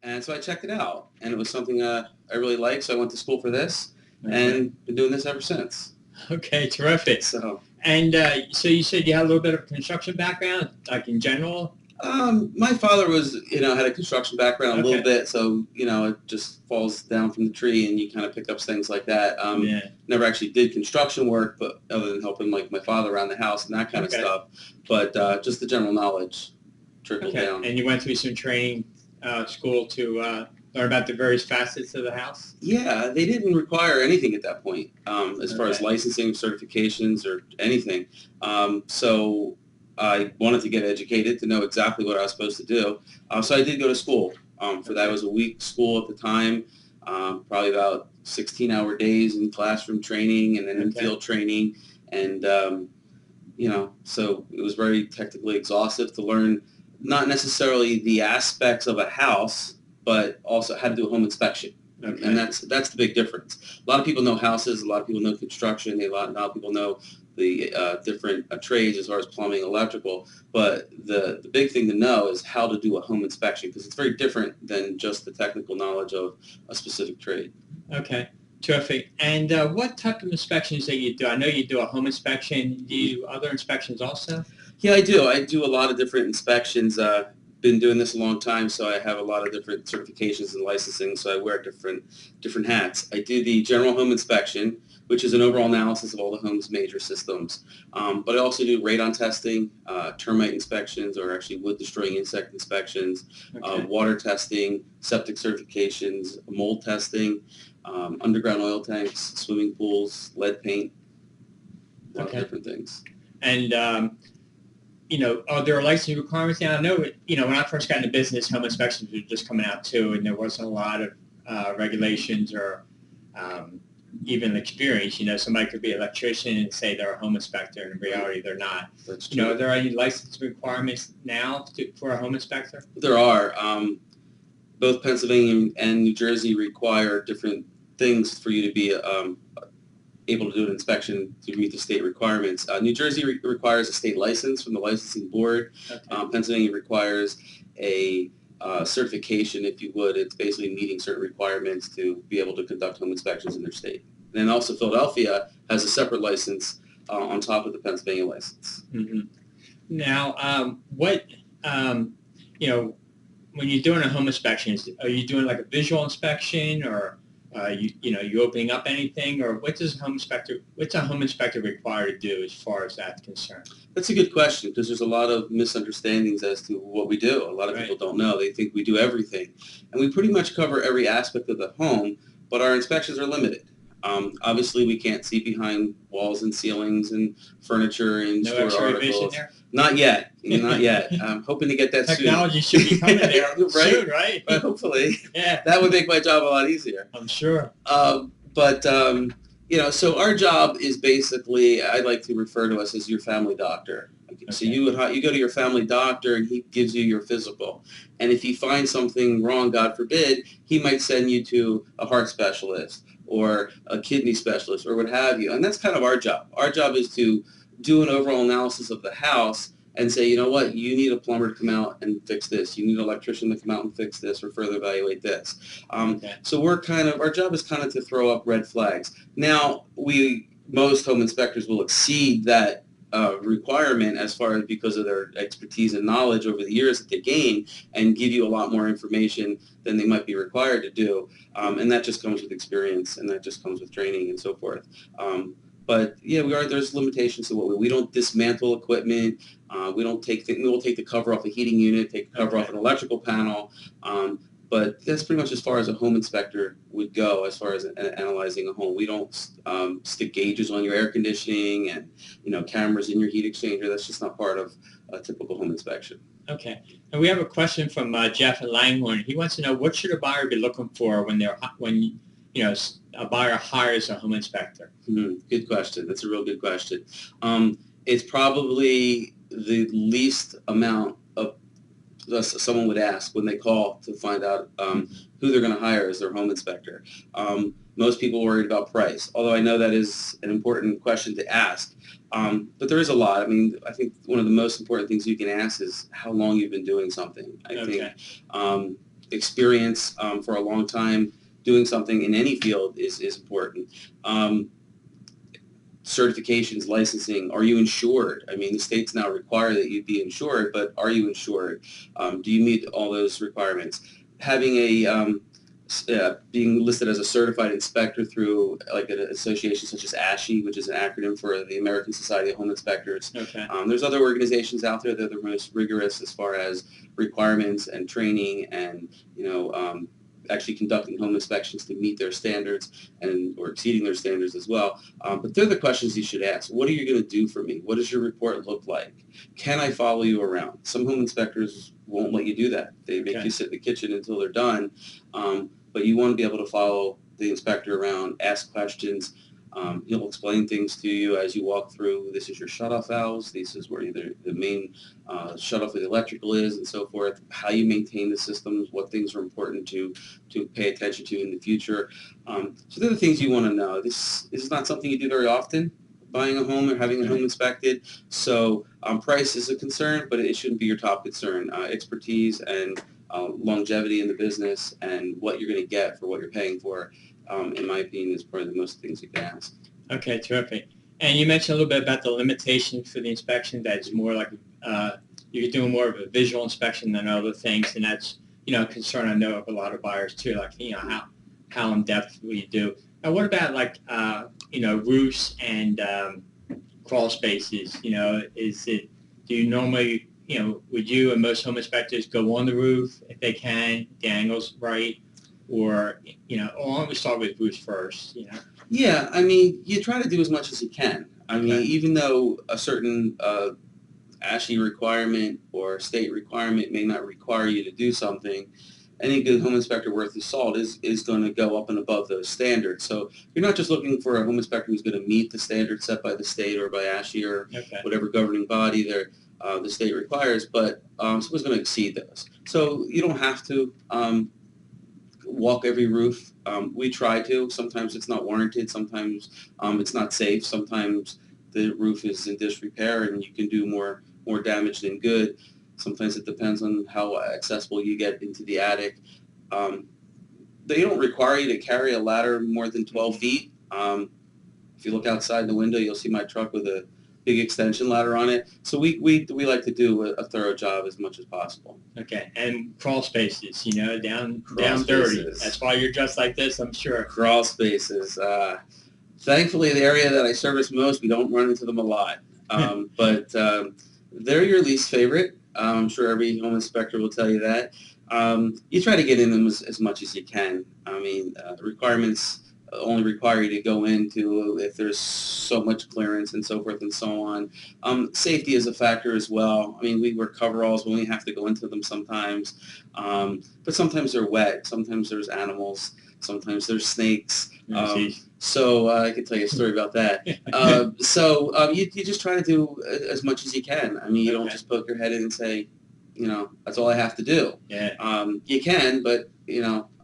And so I checked it out, and it was something I really liked. So I went to school for this, Okay. and been doing this ever since. Okay, terrific. So And so you said you had a little bit of construction background, like in general? my father was, had a construction background a little Okay. bit, so it just falls down from the tree, and you kind of pick up things like that. Yeah. Never actually did construction work, but other than helping like my father around the house and that kind of Okay. stuff. But just the general knowledge trickled Okay. down. And you went through some training school to learn about the various facets of the house? Yeah, they didn't require anything at that point as far as Okay. licensing, certifications, or anything. So I wanted to get educated to know exactly what I was supposed to do. So I did go to school. For that, it Okay. was a week school at the time, probably about 16-hour days in classroom training and then in Okay. field training. And, so it was very technically exhaustive to learn not necessarily the aspects of a house, but also how to do a home inspection. Okay. And that's the big difference. A lot of people know houses. A lot of people know construction. A lot of people know the different trades as far as plumbing, electrical. But the big thing to know is how to do a home inspection, because it's very different than just the technical knowledge of a specific trade. Okay. Terrific. And what type of inspections that you do? I know you do a home inspection. Do you do other inspections also? Yeah, I do. I do a lot of different inspections. Been doing this a long time, so I have a lot of different certifications and licensing. So I wear different hats. I do the general home inspection, which is an overall analysis of all the home's major systems. But I also do radon testing, termite inspections, or actually wood-destroying insect inspections, Okay. water testing, septic certifications, mold testing, underground oil tanks, swimming pools, lead paint, a lot of Okay. different things. And are there licensing requirements now? I know, when I first got into business, home inspections were just coming out too, and there wasn't a lot of regulations or um, even experience. Somebody could be an electrician and say they're a home inspector, and in reality, they're not. That's true. Are there any license requirements now for a home inspector? There are. Both Pennsylvania and New Jersey require different things for you to be able to do an inspection to meet the state requirements. New Jersey requires a state license from the licensing board. Okay. Pennsylvania requires a certification, if you would. It's basically meeting certain requirements to be able to conduct home inspections in their state. And then also Philadelphia has a separate license on top of the Pennsylvania license. Mm-hmm. Now, you know, when you're doing a home inspection, are you doing like a visual inspection, or you opening up anything, or what's a home inspector required to do as far as that's concerned? That's a good question, because there's a lot of misunderstandings as to what we do. A lot of people don't know. They think we do everything. And we pretty much cover every aspect of the home, but our inspections are limited. Obviously, we can't see behind walls and ceilings and furniture and No store X-ray vision articles. there? Not yet. Not yet. I'm hoping to get that Technology soon. should be coming there Right? soon, right? Hopefully. Yeah, That would make my job a lot easier. I'm sure. So our job is basically, I like to refer to us as your family doctor. Okay. So you go to your family doctor, and he gives you your physical. And if he finds something wrong, God forbid, he might send you to a heart specialist or a kidney specialist or what have you. And that's kind of our job. Our job is to do an overall analysis of the house and say, you know what, you need a plumber to come out and fix this. You need an electrician to come out and fix this or further evaluate this. So our job is kind of to throw up red flags. Now, most home inspectors will exceed that requirement as far as because of their expertise and knowledge over the years that they gain, and give you a lot more information than they might be required to do. And that just comes with experience, and that just comes with training and so forth. But yeah, there's limitations to what we don't dismantle equipment. We will take the cover off a heating unit, take the cover off an electrical panel. But that's pretty much as far as a home inspector would go as far as analyzing a home. We don't stick gauges on your air conditioning and cameras in your heat exchanger. That's just not part of a typical home inspection. Okay. And we have a question from Jeff at Langhorne. He wants to know, what should a buyer be looking for when a buyer hires a home inspector? Good question. That's a real good question. It's probably the least amount of someone would ask when they call to find out who they're going to hire as their home inspector. Most people are worried about price, although I know that is an important question to ask. But there is a lot. I mean, I think one of the most important things you can ask is how long you've been doing something. I think experience for a long time doing something in any field is important. Certifications, licensing, are you insured? I mean, the states now require that you be insured, but are you insured? Do you meet all those requirements? Having a being listed as a certified inspector through like an association such as ASHI, which is an acronym for the American Society of Home Inspectors. Okay. There's other organizations out there that are the most rigorous as far as requirements and training and, actually conducting home inspections to meet their standards or exceeding their standards as well. But they're the questions you should ask. What are you going to do for me? What does your report look like? Can I follow you around? Some home inspectors won't let you do that. They make you sit in the kitchen until they're done. But you want to be able to follow the inspector around, ask questions. He'll explain things to you as you walk through. This is your shutoff valves. This is where the main shutoff of the electrical is, and so forth. How you maintain the systems, what things are important to pay attention to in the future. So they're the things you want to know. This is not something you do very often, buying a home or having a home inspected. So price is a concern, but it shouldn't be your top concern. Expertise and longevity in the business and what you're going to get for what you're paying for, in my opinion, is probably the most things you can ask. Okay, terrific. And you mentioned a little bit about the limitations for the inspection. That's more like you're doing more of a visual inspection than other things, and that's a concern I know of a lot of buyers too. Like how in depth will you do? Now, what about like roofs and crawl spaces? Do you normally would you and most home inspectors go on the roof if they can, the angle's right, or why don't we start with roofs first? Yeah, I mean, you try to do as much as you can. I mean, Okay. even though a certain ASHI requirement or state requirement may not require you to do something, any good home inspector worth his salt is going to go up and above those standards. So you're not just looking for a home inspector who's going to meet the standards set by the state or by ASHI or whatever governing body the state requires, but someone's going to exceed those. So you don't have to walk every roof. We try to. Sometimes it's not warranted. Sometimes it's not safe. Sometimes the roof is in disrepair and you can do more damage than good. Sometimes it depends on how accessible you get into the attic. They don't require you to carry a ladder more than 12 feet. If you look outside the window, you'll see my truck with a big extension ladder on it. So we like to do a thorough job as much as possible. Okay, and crawl spaces, down Spaces. dirty. That's why you're dressed like this, I'm sure. Crawl spaces. Thankfully, the area that I service most, we don't run into them a lot. But they're your least favorite. I'm sure every home inspector will tell you that. You try to get in them as much as you can. I mean, the requirements only require you to go into if there's so much clearance and so forth and so on. Safety is a factor as well. I mean, we wear coveralls when we have to go into them sometimes. But sometimes they're wet. Sometimes there's animals. Sometimes there's snakes. So I can tell you a story about that. You just try to do as much as you can. I mean, you don't just poke your head in and say, that's all I have to do. Yeah. You can, but,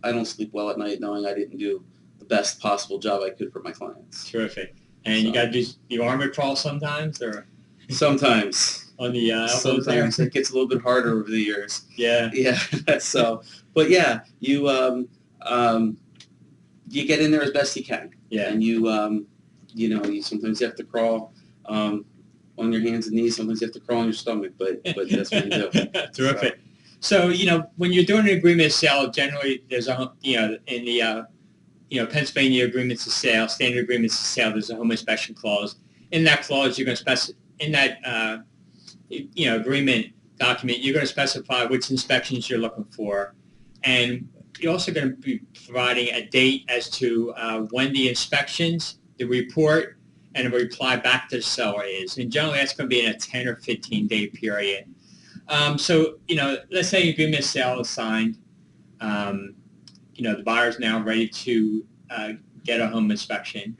I don't sleep well at night knowing I didn't do the best possible job I could for my clients. Terrific. And you got to do the armor crawl sometimes, or? Sometimes. On the elbows sometimes there? It gets a little bit harder over the years. Yeah. Yeah. So, but yeah, you get in there as best you can. Yeah. And you sometimes you have to crawl on your hands and knees. Sometimes you have to crawl on your stomach, but that's what you do. Terrific. So, when you're doing an agreement of sale, generally there's in the Pennsylvania agreements of sale, standard agreements of sale, there's a home inspection clause. In that clause, you're going to specify, in that, agreement document, you're going to specify which inspections you're looking for. And you're also going to be providing a date as to when the inspections, the report, and a reply back to the seller is. And generally, that's going to be in a 10 or 15-day period. So, let's say an agreement of sale is signed. The buyer's now ready to get a home inspection.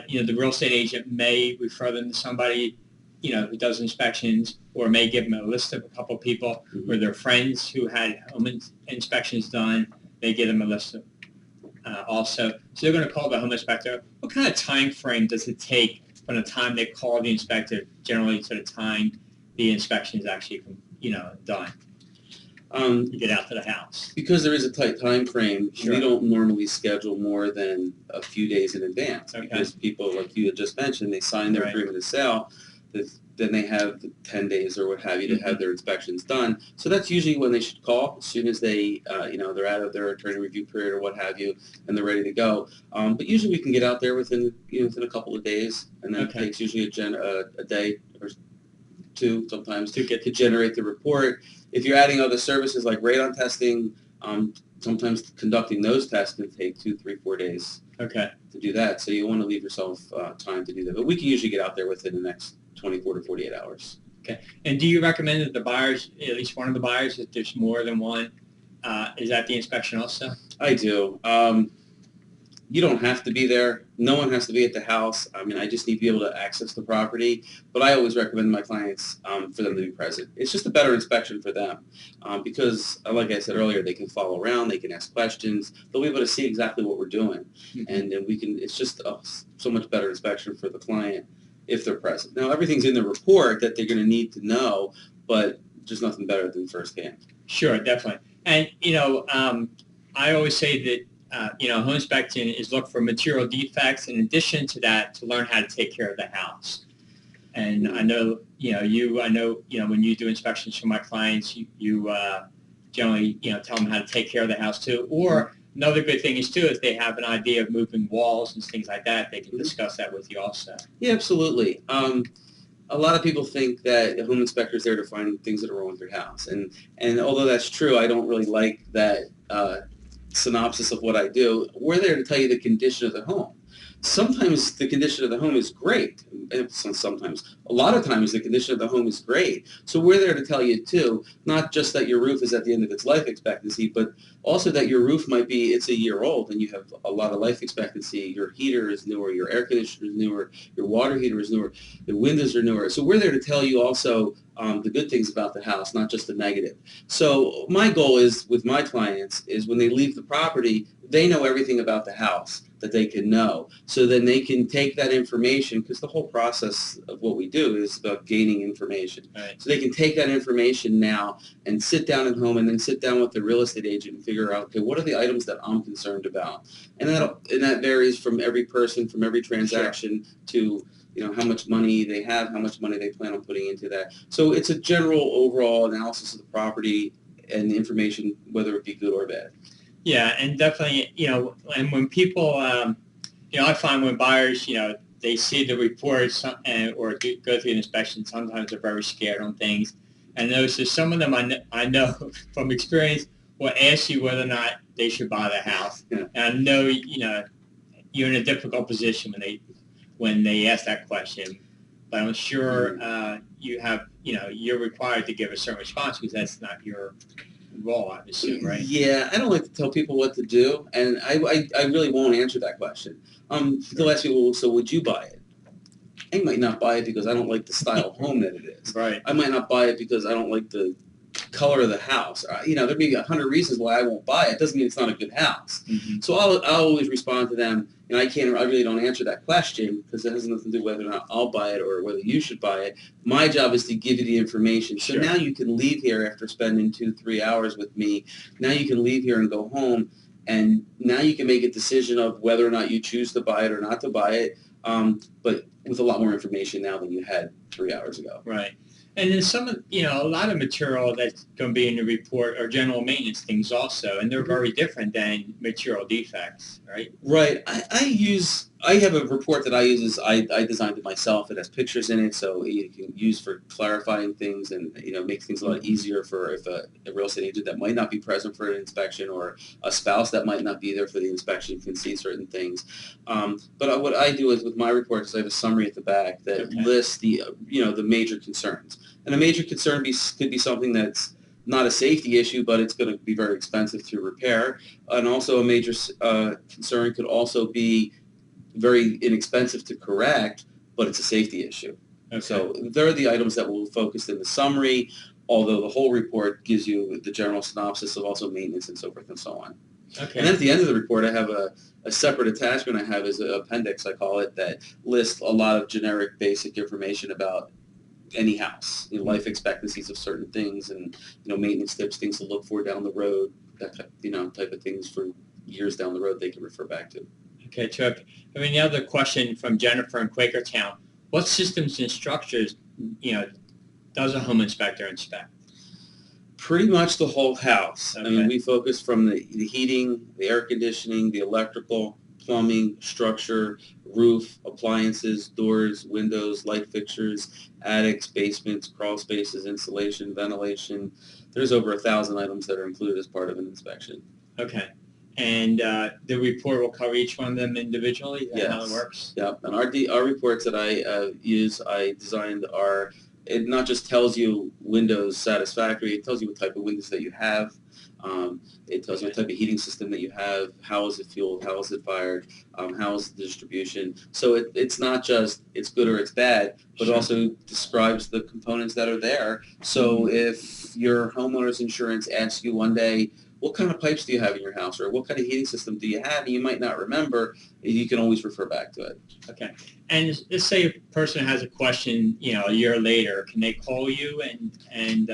The real estate agent may refer them to somebody, who does inspections, or may give them a list of a couple of people or their friends who had home inspections done. They give them a list of also. So they're going to call the home inspector. What kind of time frame does it take from the time they call the inspector generally to the time the inspection is actually, done? to get out to the house? Because there is a tight time frame, Sure. we don't normally schedule more than a few days in advance. Okay. Because people, like you had just mentioned, they sign their Right. agreement of sale, then they have 10 days or what have you to have their inspections done. So that's usually when they should call, as soon as they, they're out of their attorney review period or what have you, and they're ready to go. But usually we can get out there within a couple of days, and then Okay. it takes usually a day or two sometimes To get to generate the report. If you're adding other services like radon testing, sometimes conducting those tests can take 2, 3, 4 days Okay. to do that. So you want to leave yourself time to do that. But we can usually get out there within the next 24 to 48 hours. Okay. And do you recommend that the buyers, at least one of the buyers, if there's more than one, is at the inspection also? I do. You don't have to be there. No one has to be at the house. I mean, I just need to be able to access the property. But I always recommend my clients for them to be present. It's just a better inspection for them because, like I said earlier, they can follow around, they can ask questions, they'll be able to see exactly what we're doing, and we can. It's just so much better inspection for the client if they're present. Now, everything's in the report that they're going to need to know, but there's nothing better than firsthand. Sure, definitely. And I always say that. Home inspection is look for material defects. In addition to that, to learn how to take care of the house. And I know, when you do inspections for my clients, you generally, tell them how to take care of the house too. Or another good thing is too, if they have an idea of moving walls and things like that, they can discuss that with you also. Yeah, absolutely. A lot of people think that a home inspector is there to find things that are wrong with their house. And although that's true, I don't really like that synopsis of what I do. We're there to tell you the condition of the home. Sometimes the condition of the home is great. Sometimes. A lot of times the condition of the home is great. So we're there to tell you too, not just that your roof is at the end of its life expectancy, but also that your roof might be, it's a year old and you have a lot of life expectancy. Your heater is newer, your air conditioner is newer, your water heater is newer, the windows are newer. So we're there to tell you also the good things about the house, not just the negative. So my goal is with my clients is when they leave the property, they know everything about the house that they can know. So then they can take that information, because the whole process of what we do is about gaining information. Right. So they can take that information now and sit down at home and then sit down with the real estate agent and figure out, okay, what are the items that I'm concerned about? And that varies from every person, from every transaction to how much money they have, how much money they plan on putting into that. So it's a general overall analysis of the property and the information, whether it be good or bad. Yeah, and definitely, and when people, I find when buyers, they see the reports or go through an inspection, sometimes they're very scared on things. And notice some of them I know from experience will ask you whether or not they should buy the house. Yeah. And I know, you're in a difficult position when they ask that question. But I'm sure you have, you're required to give a certain response because that's not your role, I assume, right? Yeah, I don't like to tell people what to do, and I really won't answer that question. They'll ask me, well, so would you buy it? I might not buy it because I don't like the style of home that it is. Right. I might not buy it because I don't like the color of the house. There may be 100 reasons why I won't buy it. Doesn't mean it's not a good house. Mm-hmm. So I'll always respond to them. I really don't answer that question because it has nothing to do with whether or not I'll buy it or whether you should buy it. My job is to give you the information. So Sure. Now you can leave here after spending 2-3 hours with me. Now you can leave here and go home, and now you can make a decision of whether or not you choose to buy it or not to buy it. But with a lot more information now than you had 3 hours ago. Right. And then a lot of material that's going to be in the report are general maintenance things also, and they're very different than material defects, right? Right. I have a report that I use. I designed it myself. It has pictures in it, so you can use for clarifying things and make things a lot easier for if a real estate agent that might not be present for an inspection or a spouse that might not be there for the inspection can see certain things. But what I do is with my report is I have a summary at the back that lists the major concerns. And a major concern could be something that's not a safety issue, but it's going to be very expensive to repair. And also a major concern could also be very inexpensive to correct, but it's a safety issue. Okay. So there are the items that will focus in the summary, although the whole report gives you the general synopsis of also maintenance and so forth and so on. Okay. And then at the end of the report, I have a separate attachment I have as an appendix, I call it, that lists a lot of generic basic information about any house, life expectancies of certain things, and maintenance tips, things to look for down the road, that type of things for years down the road they can refer back to. Okay, terrific. I mean, the other question from Jennifer in Quakertown: what systems and structures, does a home inspector inspect? Pretty much the whole house. Okay. I mean, we focus from the heating, the air conditioning, the electrical, plumbing, structure, roof, appliances, doors, windows, light fixtures, attics, basements, crawl spaces, insulation, ventilation. There's over 1,000 items that are included as part of an inspection. Okay. And the report will cover each one of them individually? Is that Yes. how it works? Yep. And our reports that I designed are, it not just tells you windows satisfactory, it tells you what type of windows that you have. It tells you what type of heating system that you have, how is it fueled, how is it fired, how is the distribution. So it's not just it's good or it's bad, but Sure. it also describes the components that are there. So if your homeowner's insurance asks you one day, what kind of pipes do you have in your house, or what kind of heating system do you have, and you might not remember, you can always refer back to it. Okay. And let's say a person has a question, a year later, can they call you and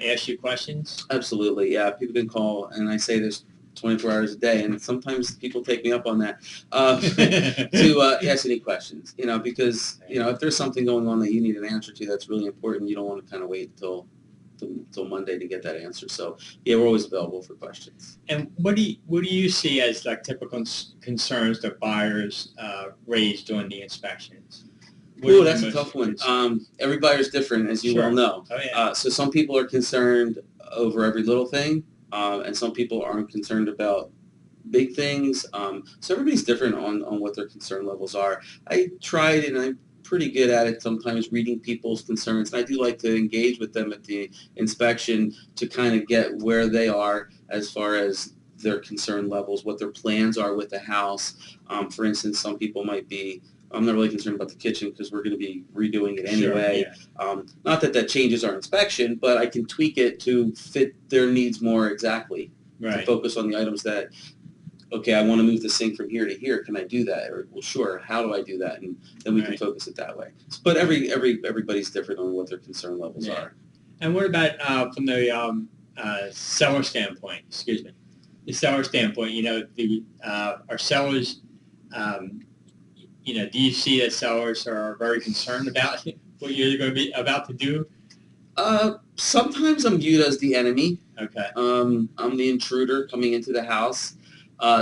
ask you questions? Absolutely, yeah. People can call, and I say this 24 hours a day, and sometimes people take me up on that, to ask any questions, because, if there's something going on that you need an answer to that's really important, you don't want to kind of wait until Monday to get that answer. So yeah, we're always available for questions. And what do you see as like typical concerns that buyers raise during the inspections? Oh, that's a tough one. Every buyer's different, as you Sure. well know. Oh, yeah. So some people are concerned over every little thing, and some people aren't concerned about big things. So everybody's different on what their concern levels are. I tried, and I'm pretty good at it sometimes, reading people's concerns. And I do like to engage with them at the inspection to kind of get where they are as far as their concern levels, what their plans are with the house. For instance, some people might be, I'm not really concerned about the kitchen because we're going to be redoing it anyway. Sure, yeah. Not that changes our inspection, but I can tweak it to fit their needs more exactly. Right. To focus on the items that, okay, I want to move the sink from here to here. Can I do that? Or, well, sure. How do I do that? And then we can focus it that way. But everybody's different on what their concern levels are. And what about from the seller standpoint? Excuse me, the seller standpoint. Are sellers, do you see that sellers are very concerned about what you're going to be about to do? Sometimes I'm viewed as the enemy. Okay. I'm the intruder coming into the house.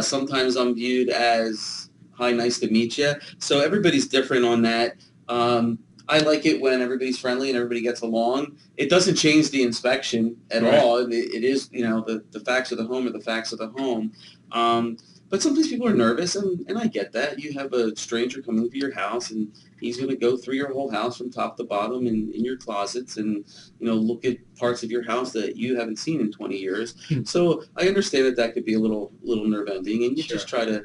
Sometimes I'm viewed as, hi, nice to meet you. So everybody's different on that. I like it when everybody's friendly and everybody gets along. It doesn't change the inspection at all. It is, the facts of the home are the facts of the home. But sometimes people are nervous, and I get that. You have a stranger coming to your house, and he's going to go through your whole house from top to bottom and in your closets and, look at parts of your house that you haven't seen in 20 years. So I understand that could be a little nerve-ending, and you just try to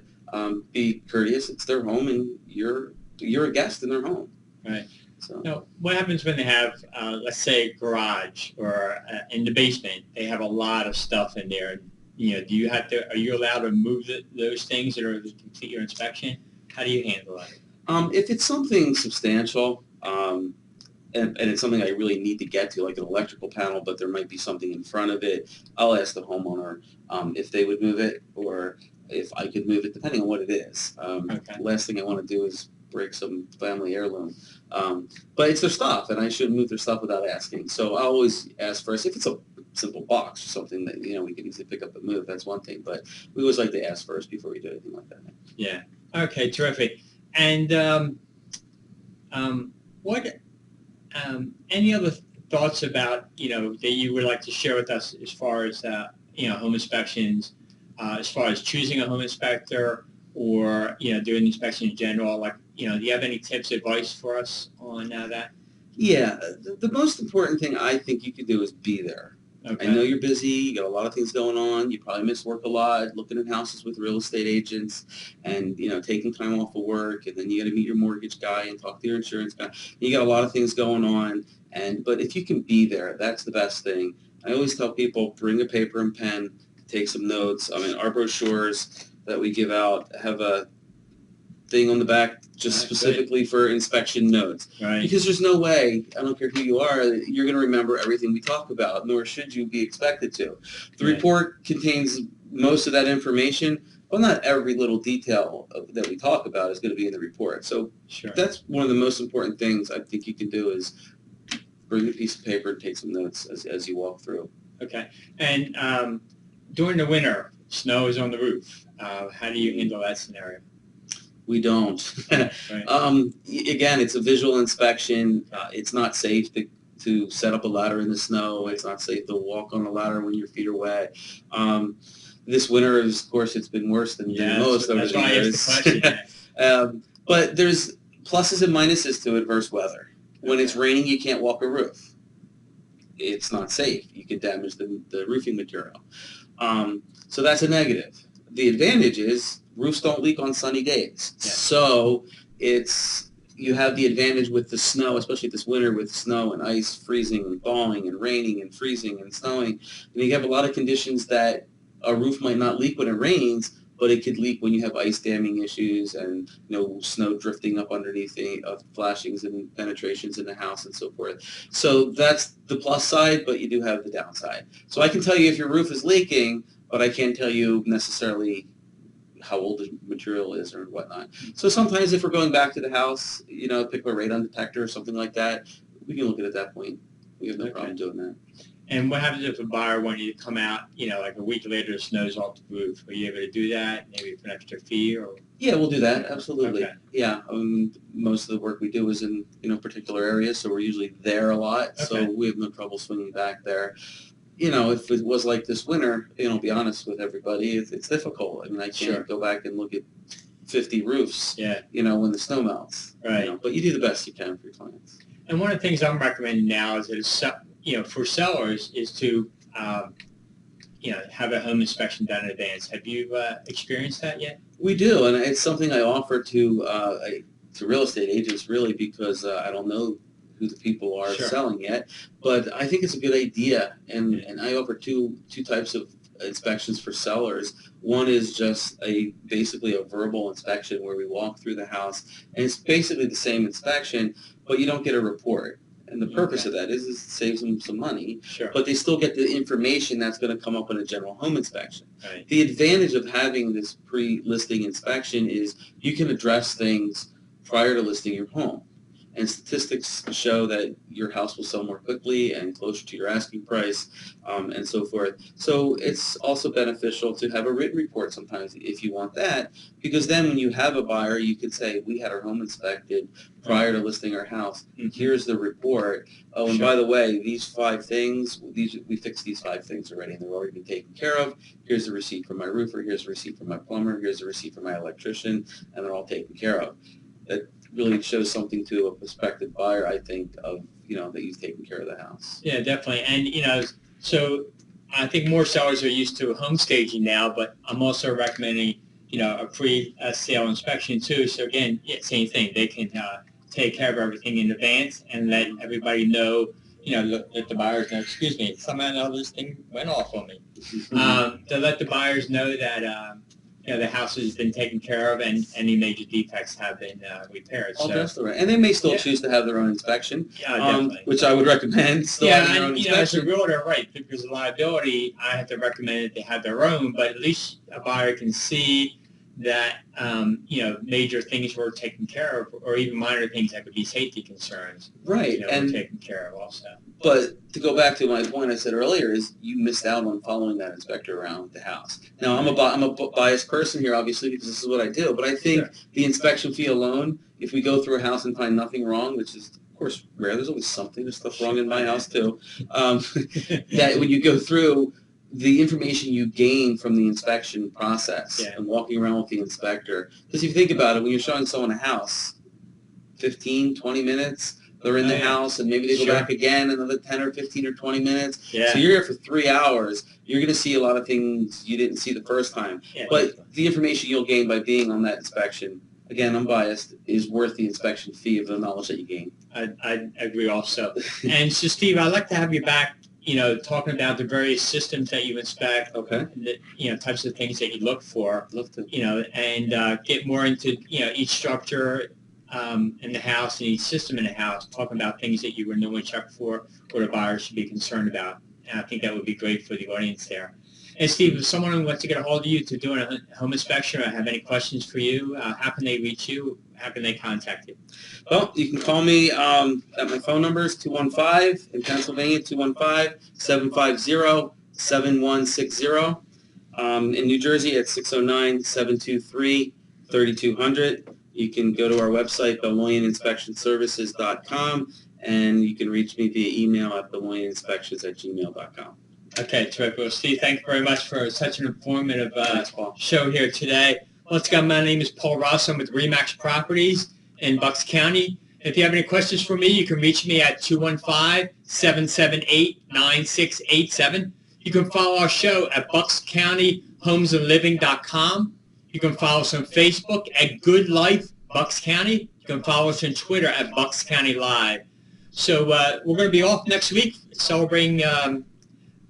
be courteous. It's their home, and you're a guest in their home. Right. So. Now, what happens when they have, let's say, a garage or in the basement? They have a lot of stuff in there. Do you have to? Are you allowed to move those things in order to complete your inspection? How do you handle that? If it's something substantial, and it's something I really need to get to, like an electrical panel, but there might be something in front of it, I'll ask the homeowner if they would move it or if I could move it, depending on what it is. Last thing I want to do is break some family heirloom. But it's their stuff, and I shouldn't move their stuff without asking. So I always ask first. If it's a simple box or something that we can easily pick up and move, that's one thing. But we always like to ask first before we do anything like that. Yeah. Okay. Terrific. And what? Any other thoughts about that you would like to share with us as far as home inspections, as far as choosing a home inspector or doing the inspection in general? Like do you have any tips, advice for us on that? Yeah, the most important thing I think you could do is be there. Okay. I know you're busy, you got a lot of things going on, you probably miss work a lot, looking at houses with real estate agents and, taking time off of work, and then you got to meet your mortgage guy and talk to your insurance guy. You got a lot of things going on, but if you can be there, that's the best thing. I always tell people, bring a paper and pen, take some notes. I mean, our brochures that we give out have thing on the back just specifically for inspection notes. Right. Because there's no way, I don't care who you are, you're going to remember everything we talk about, nor should you be expected to. The report contains most of that information, but not every little detail that we talk about is going to be in the report. So that's one of the most important things I think you can do is bring a piece of paper and take some notes as you walk through. Okay. And during the winter, snow is on the roof. How do you handle that scenario? We don't. Right. Again, it's a visual inspection. It's not safe to set up a ladder in the snow. It's not safe to walk on a ladder when your feet are wet. This winter, of course, it's been worse than most over the years. That's why I asked the question. But there's pluses and minuses to adverse weather. When it's raining, you can't walk a roof. It's not safe. You could damage the roofing material. So that's a negative. The advantage is roofs don't leak on sunny days. Yeah. So you have the advantage with the snow, especially this winter with snow and ice freezing and thawing and raining and freezing and snowing. And you have a lot of conditions that a roof might not leak when it rains, but it could leak when you have ice damming issues and snow drifting up underneath flashings and penetrations in the house and so forth. So that's the plus side, but you do have the downside. So I can tell you if your roof is leaking, but I can't tell you necessarily how old the material is or whatnot. So sometimes if we're going back to the house, pick a radon detector or something like that, we can look at it at that point. We have no problem doing that. And what happens if a buyer wanted you to come out, like a week later, the snow's off the roof? Are you able to do that, maybe for an extra fee? Or? Yeah, we'll do that, absolutely. Okay. Yeah, most of the work we do is in particular areas, so we're usually there a lot, so we have no trouble swinging back there. If it was like this winter, be honest with everybody, it's difficult. I mean, I can't go back and look at 50 roofs, when the snow melts. Right. But you do the best you can for your clients. And one of the things I'm recommending now is that for sellers is to, have a home inspection done in advance. Have you experienced that yet? We do, and it's something I offer to real estate agents really because I don't know who the people are selling yet, but I think it's a good idea, and I offer two types of inspections for sellers. One is just basically a verbal inspection where we walk through the house, and it's basically the same inspection, but you don't get a report. And the purpose of that is it saves them some money, but they still get the information that's going to come up in a general home inspection. Right. The advantage of having this pre-listing inspection is you can address things prior to listing your home. And statistics show that your house will sell more quickly and closer to your asking price, and so forth. So it's also beneficial to have a written report sometimes if you want that, because then when you have a buyer, you could say, we had our home inspected prior to listing our house. Here's the report. Oh, and by the way, these 5 things, we fixed these 5 things already, and they've already been taken care of. Here's the receipt from my roofer. Here's the receipt from my plumber. Here's the receipt from my electrician, and they're all taken care of. That really shows something to a prospective buyer, I think, of, that you've taken care of the house. Yeah, definitely. And, so I think more sellers are used to home staging now, but I'm also recommending, a pre-sale inspection too. So again, same thing. They can take care of everything in advance and let everybody know, let the buyers know, excuse me, somehow this thing went off on me. To let the buyers know that, the house has been taken care of and any major defects have been repaired. Oh, that's right. And they may still choose to have their own inspection, definitely. Which I would recommend. Still having their own inspection. As a realtor, right, because of liability, I have to recommend that they have their own, but at least a buyer can see that, major things were taken care of, or even minor things that could be safety concerns. Right. Were taken care of also. But to go back to my point I said earlier is you missed out on following that inspector around the house. Now, I'm a biased person here, obviously, because this is what I do, but I think the inspection fee alone, if we go through a house and find nothing wrong, which is, of course, rare, there's always something, there's stuff wrong in my house too, that when you go through, the information you gain from the inspection process and walking around with the inspector. Because if you think about it, when you're showing someone a house, 15, 20 minutes, they're in the house, and maybe they go back again another 10 or 15 or 20 minutes. Yeah. So you're here for 3 hours. You're going to see a lot of things you didn't see the first time. Yeah, but the information you'll gain by being on that inspection, again, I'm biased, is worth the inspection fee of the knowledge that you gain. I agree also. And so, Steve, I'd like to have you back, talking about the various systems that you inspect, Okay. the types of things that you look for, Love to. and get more into each structure in the house and each system in the house, talking about things that you would normally check for or the buyer should be concerned about. And I think that would be great for the audience there. And Steve, if someone wants to get a hold of you to do a home inspection or have any questions for you, how can they reach you? How can they contact you? Well, you can call me at my phone number is 215 in Pennsylvania, 215-750-7160. In New Jersey at 609-723-3200. You can go to our website, BeloyanInspectionServices.com, and you can reach me via email at BeloyanInspections@gmail.com. Okay, terrific. Well, Steve, thank you very much for such an informative show here today. Once again, my name is Paul Rosso. I'm with Remax Properties in Bucks County. If you have any questions for me, you can reach me at 215-778-9687. You can follow our show at buckscountyhomesandliving.com. You can follow us on Facebook at Good Life Bucks County. You can follow us on Twitter at Bucks County Live. So we're going to be off next week celebrating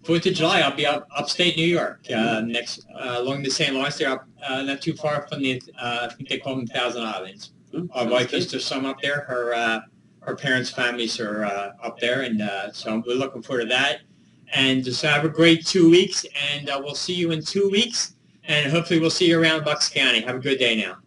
4th of July. I'll be upstate New York next along the St. Lawrence there, not too far from the, I think they call them Thousand Islands. Our wife is just some up there. Her parents' families are up there, and so we're looking forward to that. And just have a great 2 weeks, and we'll see you in 2 weeks, and hopefully we'll see you around Bucks County. Have a good day now.